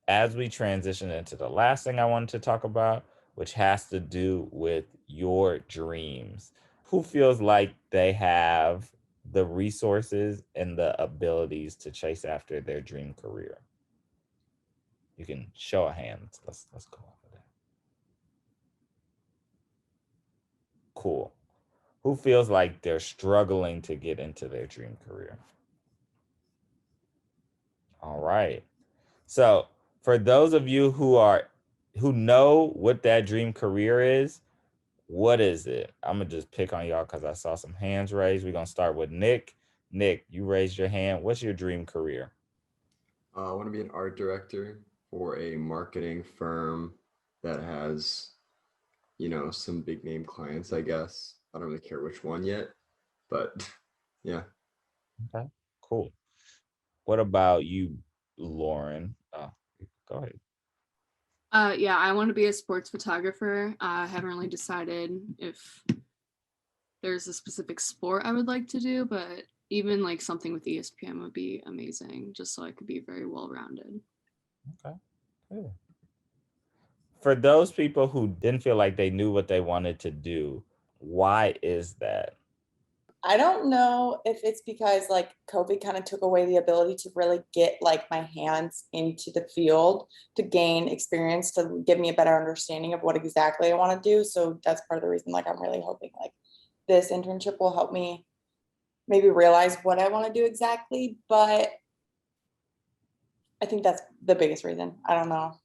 as we transition into the last thing I wanted to talk about, which has to do with your dreams, who feels like they have the resources and the abilities to chase after their dream career? You can show a hand. Let's go off of that. Cool. Who feels like they're struggling to get into their dream career? All right. So, for those of you who know what that dream career is, what is it? I'm gonna just pick on y'all because I saw some hands raised. We're gonna start with Nick. Nick, you raised your hand. What's your dream career? I want to be an art director for a marketing firm that has, some big name clients, I guess. I don't really care which one yet, but yeah. Okay, cool. What about you, Lauren? Go ahead. Yeah, I want to be a sports photographer. I haven't really decided if there's a specific sport I would like to do, but even like something with ESPN would be amazing, just so I could be very well rounded. Okay, cool. For those people who didn't feel like they knew what they wanted to do, why is that? I don't know if it's because like COVID kind of took away the ability to really get like my hands into the field to gain experience to give me a better understanding of what exactly I want to do. So that's part of the reason like I'm really hoping like this internship will help me maybe realize what I want to do exactly. But I think that's the biggest reason. I don't know.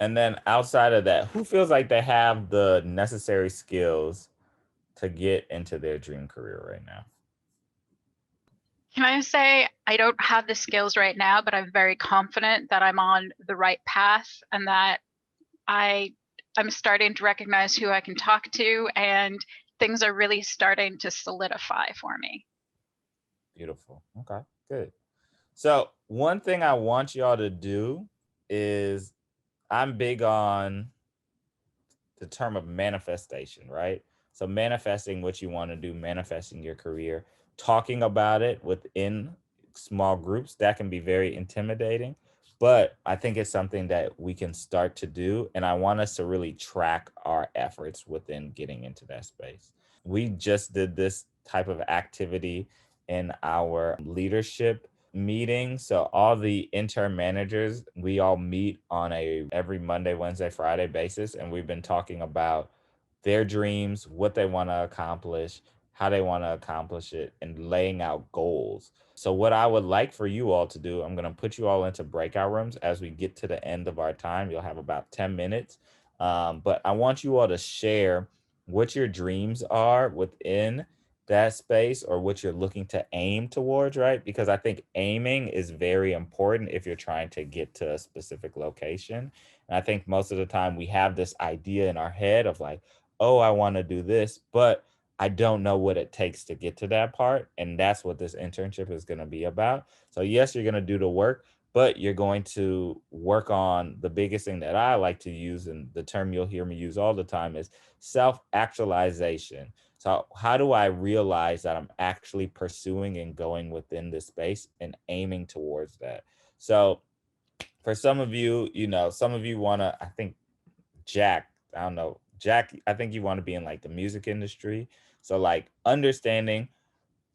And then outside of that, who feels like they have the necessary skills to get into their dream career right now? Can I say I don't have the skills right now, but I'm very confident that I'm on the right path and that I'm starting to recognize who I can talk to, and things are really starting to solidify for me. Beautiful. Okay, good. So, one thing I want y'all to do is I'm big on the term of manifestation, right? So, manifesting what you want to do, manifesting your career, talking about it within small groups, that can be very intimidating. But I think it's something that we can start to do. And I want us to really track our efforts within getting into that space. We just did this type of activity in our leadership meeting. So all the intern managers, we all meet on a every Monday, Wednesday, Friday basis, and we've been talking about their dreams, what they want to accomplish, how they want to accomplish it, and laying out goals. So what I would like for you all to do, I'm going to put you all into breakout rooms as we get to the end of our time. You'll have about 10 minutes. But I want you all to share what your dreams are within that space or what you're looking to aim towards, right? Because I think aiming is very important if you're trying to get to a specific location. And I think most of the time we have this idea in our head of like, oh, I want to do this, but I don't know what it takes to get to that part. And that's what this internship is going to be about. So, yes, you're going to do the work, but you're going to work on the biggest thing that I like to use, and the term you'll hear me use all the time is self actualization. So, how do I realize that I'm actually pursuing and going within this space and aiming towards that? So, for some of you, some of you want to, I think Jack, I don't know, Jack, I think you want to be in like the music industry. So, like, understanding,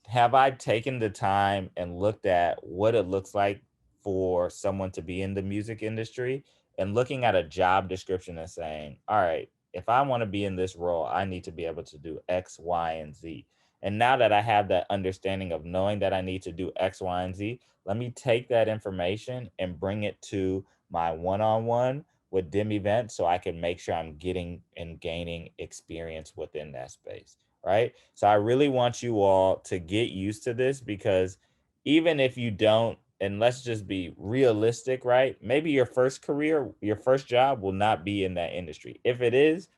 have I taken the time and looked at what it looks like for someone to be in the music industry and looking at a job description and saying, all right, if I want to be in this role, I need to be able to do X, Y, and Z. And now that I have that understanding of knowing that I need to do X, Y, and Z, let me take that information and bring it to my one on one with Dim Event so I can make sure I'm getting and gaining experience within that space. Right. So I really want you all to get used to this because even if you don't, and let's just be realistic, right? Maybe your first career, your first job will not be in that industry. If it is,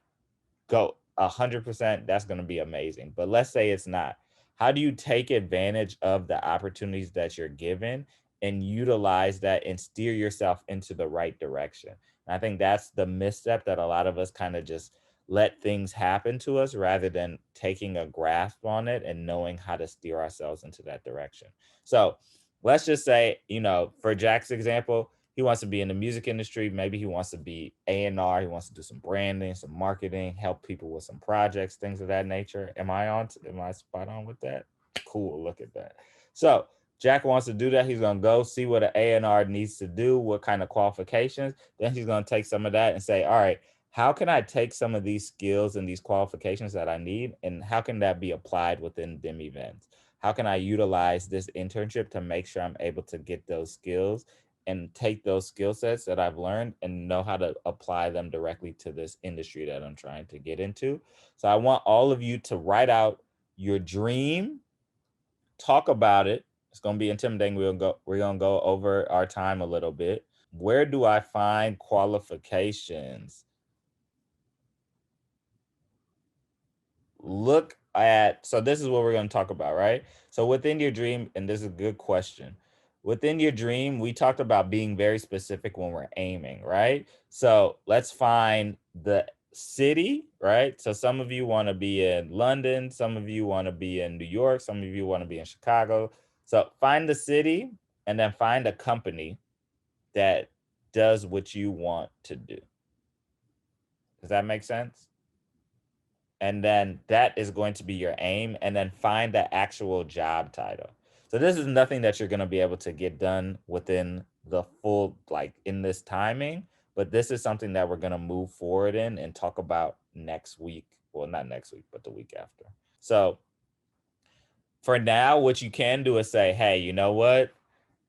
go 100%. That's going to be amazing. But let's say it's not. How do you take advantage of the opportunities that you're given and utilize that and steer yourself into the right direction? And I think that's the misstep that a lot of us kind of just let things happen to us rather than taking a grasp on it and knowing how to steer ourselves into that direction. So let's just say, you know, for Jack's example, he wants to be in the music industry. Maybe he wants to be A&R. He wants to do some branding, some marketing, help people with some projects, things of that nature. Am I spot on with that? Cool. Look at that. So Jack wants to do that. He's going to go see what an A&R needs to do, what kind of qualifications. Then he's going to take some of that and say, all right, how can I take some of these skills and these qualifications that I need, and how can that be applied within DIM events? How can I utilize this internship to make sure I'm able to get those skills and take those skill sets that I've learned and know how to apply them directly to this industry that I'm trying to get into? So I want all of you to write out your dream, talk about it. It's going to be intimidating. We're going to go over our time a little bit. Where do I find qualifications? Look at, so this is what we're going to talk about, right? So within your dream, and this is a good question. Within your dream, we talked about being very specific when we're aiming, right? So let's find the city, right? So some of you want to be in London, some of you want to be in New York, some of you want to be in Chicago. So find the city and then find a company that does what you want to do. Does that make sense? And then that is going to be your aim, and then find the actual job title. So this is nothing that you're going to be able to get done within the full, like in this timing, but this is something that we're going to move forward in and talk about next week. Well, not next week, but the week after. So for now, what you can do is say, hey, you know what?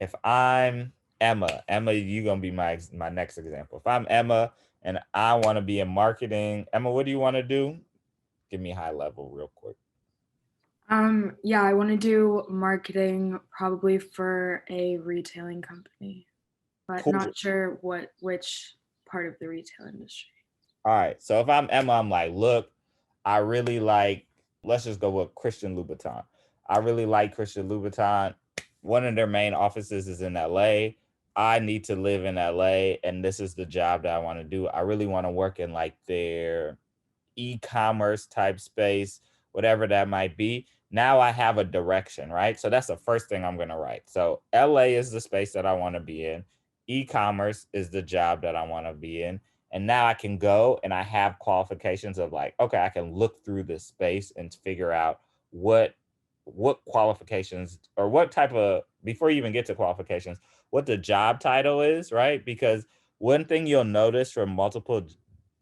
If I'm Emma, you're going to be my next example. If I'm Emma and I want to be in marketing, Emma, what do you want to do? Give me high level real quick. Yeah, I want to do marketing probably for a retailing company, but Cool. not sure which part of the retail industry. All right. So if I'm Emma, I'm like, look, I really like, let's just go with Christian Louboutin. I really like Christian Louboutin. One of their main offices is in LA. I need to live in LA, and this is the job that I want to do. I really want to work in like their e-commerce type space, whatever that might be. Now I have a direction, right? So that's the first thing I'm going to write. So LA is the space that I want to be in. E-commerce is the job that I want to be in. And now I can go and I have qualifications of like, okay, I can look through this space and figure out what qualifications or what type of, before you even get to qualifications, what the job title is, right? Because one thing you'll notice from multiple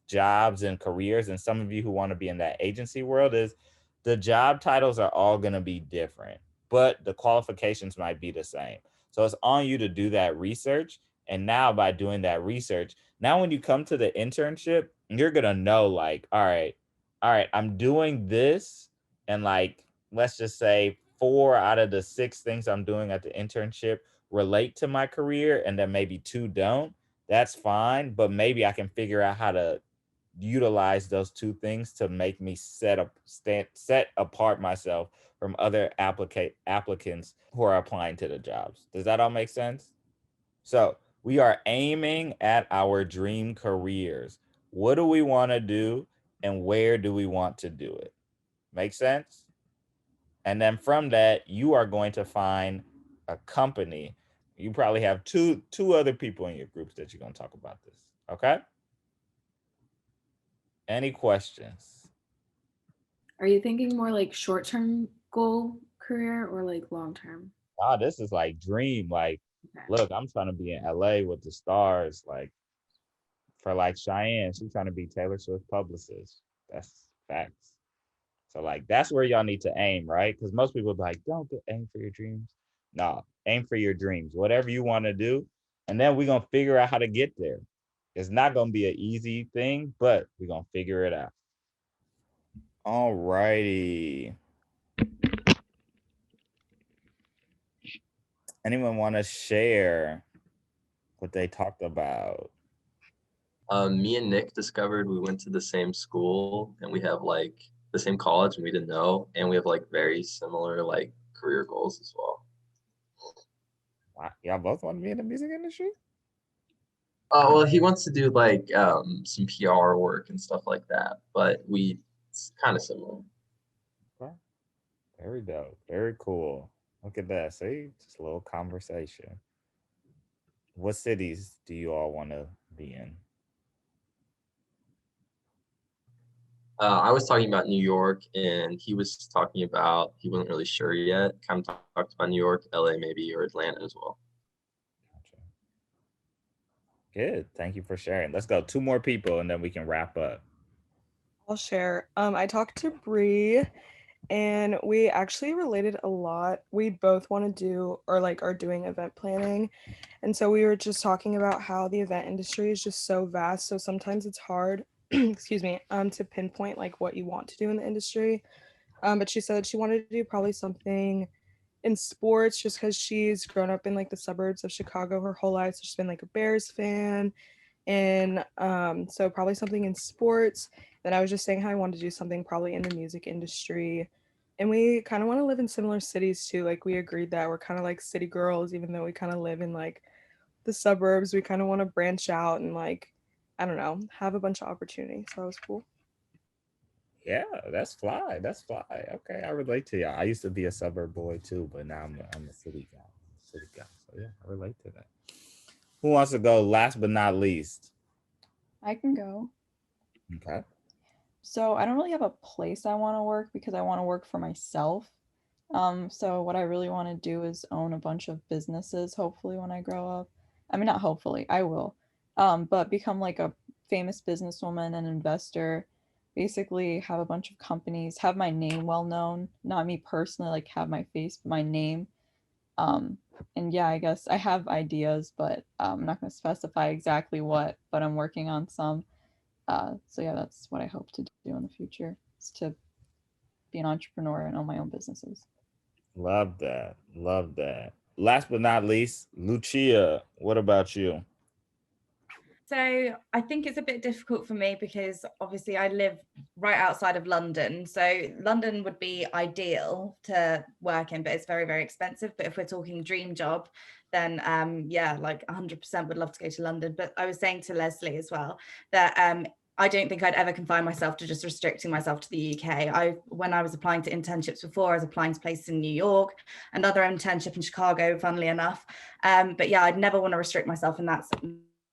jobs and careers, and some of you who want to be in that agency world, is the job titles are all going to be different, but the qualifications might be the same. So it's on you to do that research. And now by doing that research, now when you come to the internship, you're going to know like, all right, I'm doing this. And like, let's just say 4 out of the 6 things I'm doing at the internship relate to my career, and then maybe 2 don't. That's fine. But maybe I can figure out how to utilize those 2 things to make me set apart myself from other applicants who are applying to the jobs. Does that all make sense? So we are aiming at our dream careers. What do we want to do and where do we want to do it? Make sense? And then from that, you are going to find a company. You probably have two other people in your groups that you're going to talk about this. Okay? Any questions? Are you thinking more like short-term goal career or like long-term? This is like dream. Like, Okay. look, I'm trying to be in LA with the stars. Like, for like Cheyenne, she's trying to be Taylor Swift publicist. That's facts. So like, that's where y'all need to aim, right? Because most people be like, don't aim for your dreams. No, aim for your dreams. Whatever you want to do, and then we're gonna figure out how to get there. It's not gonna be an easy thing, but we're gonna figure it out. All righty. Anyone want to share what they talked about? Me and Nick discovered we went to the same school and we have like the same college and we didn't know, and we have like very similar like career goals as well. Wow, y'all both want to be in the music industry? Well, he wants to do like some PR work and stuff like that, but it's kind of similar. Okay. Very dope. Very cool. Look at that. See, just a little conversation. What cities do you all want to be in? I was talking about New York, and he was talking about he wasn't really sure yet. Kind of talked about New York, LA, maybe, or Atlanta as well. Gotcha. Good. Thank you for sharing. Let's go. Two more people and then we can wrap up. I'll share. I talked to Bree and we actually related a lot. We both want to do or like are doing event planning. And so we were just talking about how the event industry is just so vast. So sometimes it's hard, excuse me, to pinpoint like what you want to do in the industry. But she said she wanted to do probably something in sports just because she's grown up in like the suburbs of Chicago her whole life. So she's been like a Bears fan. And so probably something in sports. Then I was just saying how I wanted to do something probably in the music industry. And we kind of want to live in similar cities too. Like we agreed that we're kind of like city girls, even though we kind of live in like the suburbs. We kind of want to branch out and like, I don't know, have a bunch of opportunity. So that was cool. Yeah, that's fly. That's fly. Okay, I relate to y'all. I used to be a suburb boy too, but now I'm a city guy. City guy. So yeah, I relate to that. Who wants to go last but not least? I can go. Okay. So I don't really have a place I want to work because I want to work for myself. So what I really want to do is own a bunch of businesses, hopefully when I grow up. I mean, not hopefully, I will. But become like a famous businesswoman and investor, basically have a bunch of companies, have my name well known, not me personally, like have my face, but my name. Um, and yeah, I guess I have ideas, but I'm not going to specify exactly what, but I'm working on some. So yeah, that's what I hope to do in the future, is to be an entrepreneur and own my own businesses. Love that. Love that. Last but not least, Lucia, what about you? So I think it's a bit difficult for me because obviously I live right outside of London. So London would be ideal to work in, but it's very, very expensive. But if we're talking dream job, then yeah, like 100% would love to go to London. But I was saying to Leslie as well that I don't think I'd ever confine myself to just restricting myself to the UK. When I was applying to internships before, I was applying to places in New York, another internship in Chicago, funnily enough. But yeah, I'd never want to restrict myself in that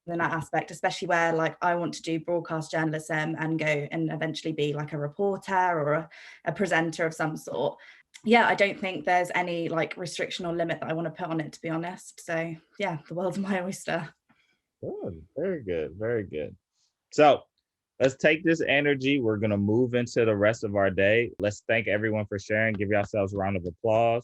aspect, especially where like I want to do broadcast journalism and go and eventually be like a reporter or a presenter of some sort. Yeah, I don't think there's any like restriction or limit that I want to put on it, to be honest. So yeah, the world's my oyster. Good. Very good. Very good. So let's take this energy. We're going to move into the rest of our day. Let's thank everyone for sharing. Give yourselves a round of applause.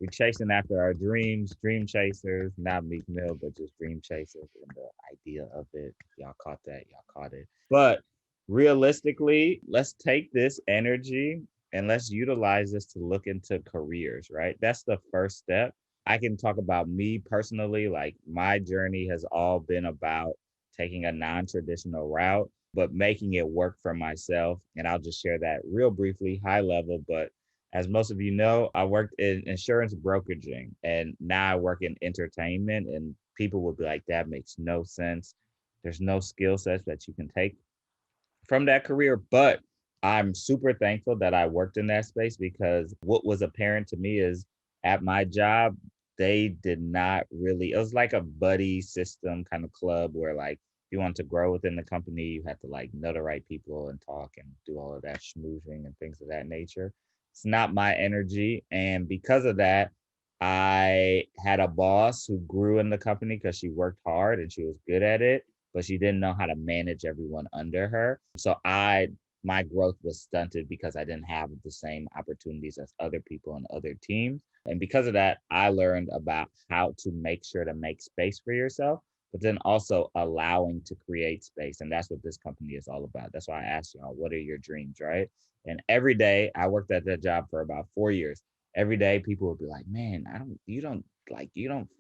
We're chasing after our dreams, dream chasers, not Meek Mill, but just dream chasers and the idea of it. Y'all caught that. Y'all caught it. But realistically, let's take this energy and let's utilize this to look into careers, right? That's the first step. I can talk about me personally. Like my journey has all been about taking a non-traditional route, but making it work for myself. And I'll just share that real briefly, high level, but as most of you know, I worked in insurance brokeraging and now I work in entertainment, and people will be like, that makes no sense. There's no skill sets that you can take from that career. But I'm super thankful that I worked in that space, because what was apparent to me is at my job, they did not really, it was like a buddy system kind of club where like, if you want to grow within the company, you had to like know the right people and talk and do all of that schmoozing and things of that nature. It's not my energy. And because of that, I had a boss who grew in the company because she worked hard and she was good at it, but she didn't know how to manage everyone under her. So my growth was stunted because I didn't have the same opportunities as other people on other teams. And because of that, I learned about how to make sure to make space for yourself, but then also allowing to create space. And that's what this company is all about. That's why I asked y'all, what are your dreams, right? And every day I worked at that job for about 4 years. Every day people would be like, man, you don't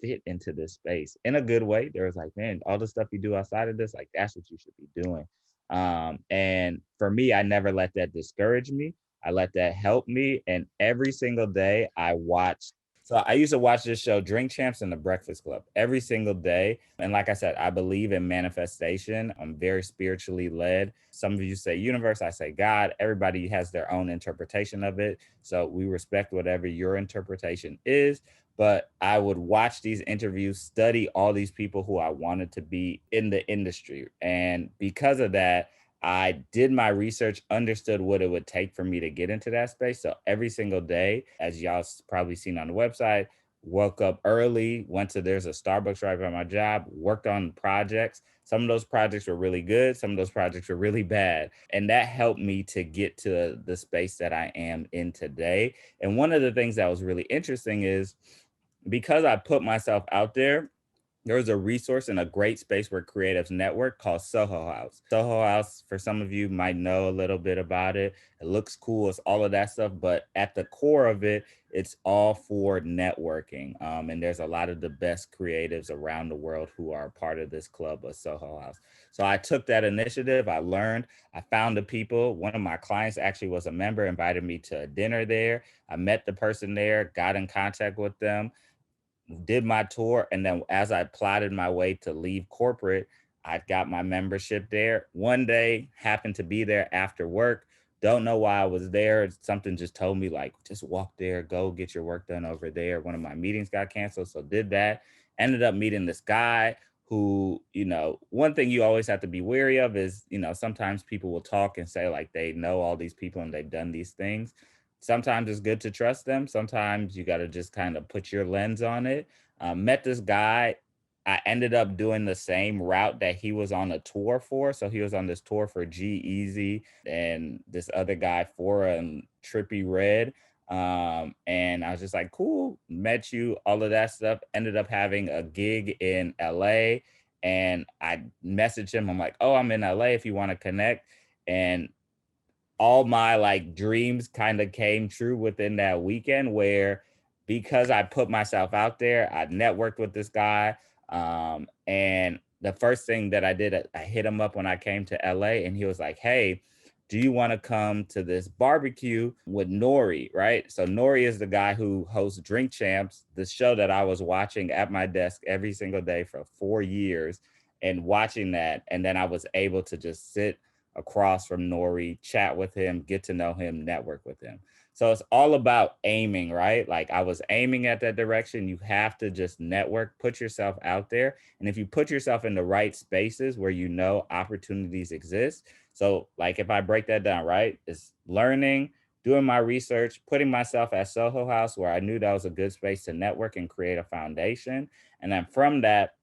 fit into this space in a good way. There was like, man, all the stuff you do outside of this, like that's what you should be doing. And for me, I never let that discourage me. I let that help me. And every single day I watched So I used to watch this show, Drink Champs and the Breakfast Club, every single day. And like I said, I believe in manifestation. I'm very spiritually led. Some of you say universe, I say God. Everybody has their own interpretation of it. So we respect whatever your interpretation is. But I would watch these interviews, study all these people who I wanted to be in the industry. And because of that, I did my research, understood what it would take for me to get into that space. So every single day, as y'all probably seen on the website, woke up early, there's a Starbucks right by my job, worked on projects. Some of those projects were really good. Some of those projects were really bad. And that helped me to get to the space that I am in today. And one of the things that was really interesting is because I put myself out there was a resource and a great space where creatives network called Soho House. Soho House, for some of you might know a little bit about it. It looks cool, it's all of that stuff, but at the core of it, it's all for networking. And there's a lot of the best creatives around the world who are a part of this club of Soho House. So I took that initiative, I learned, I found the people. One of my clients actually was a member, invited me to a dinner there. I met the person there, got in contact with them, did my tour, and then as I plotted my way to leave corporate, I got my membership there. One day, happened to be there after work. Don't know why I was there. Something just told me like, just walk there, go get your work done over there. One of my meetings got canceled, so did that. Ended up meeting this guy who, one thing you always have to be wary of is, sometimes people will talk and say like they know all these people and they've done these things. Sometimes it's good to trust them. Sometimes you got to just kind of put your lens on it. Met this guy. I ended up doing the same route that he was on a tour for. So he was on this tour for G-Eazy and this other guy, Fora and Trippie Redd. And I was just like, cool, met you, all of that stuff. Ended up having a gig in LA. And I messaged him. I'm like, oh, I'm in LA if you want to connect. And all my like dreams kind of came true within that weekend, where because I put myself out there, I networked with this guy. And the first thing that I did, I hit him up when I came to LA, and he was like, hey, do you want to come to this barbecue with Nori, right? So Nori is the guy who hosts Drink Champs, the show that I was watching at my desk every single day for 4 years, and watching that. And then I was able to just sit across from Nori, chat with him, get to know him, network with him. So it's all about aiming, right? Like I was aiming at that direction. You have to just network, put yourself out there. And if you put yourself in the right spaces where opportunities exist. So like if I break that down, right, it's learning, doing my research, putting myself at Soho House where I knew that was a good space to network and create a foundation. And then from that,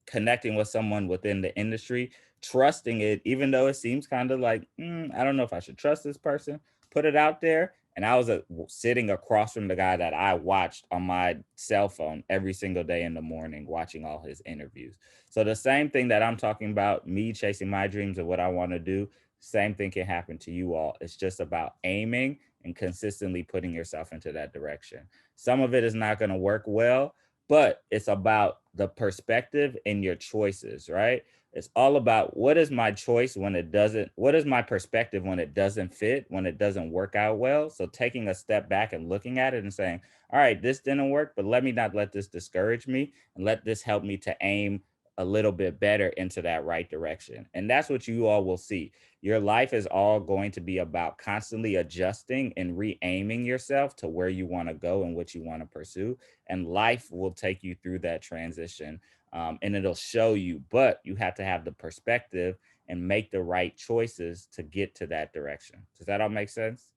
connecting with someone within the industry, trusting it, even though it seems kind of like, I don't know if I should trust this person, put it out there. And I was sitting across from the guy that I watched on my cell phone every single day in the morning, watching all his interviews. So the same thing that I'm talking about, me chasing my dreams of what I want to do, same thing can happen to you all. It's just about aiming and consistently putting yourself into that direction. Some of it is not going to work well, but it's about the perspective and your choices, right? It's all about what is my choice when it doesn't, what is my perspective when it doesn't fit, when it doesn't work out well. So taking a step back and looking at it and saying, all right, this didn't work, but let me not let this discourage me and let this help me to aim a little bit better into that right direction. And that's what you all will see. Your life is all going to be about constantly adjusting and re-aiming yourself to where you want to go and what you want to pursue. And life will take you through that transition, and it'll show you, but you have to have the perspective and make the right choices to get to that direction. Does that all make sense?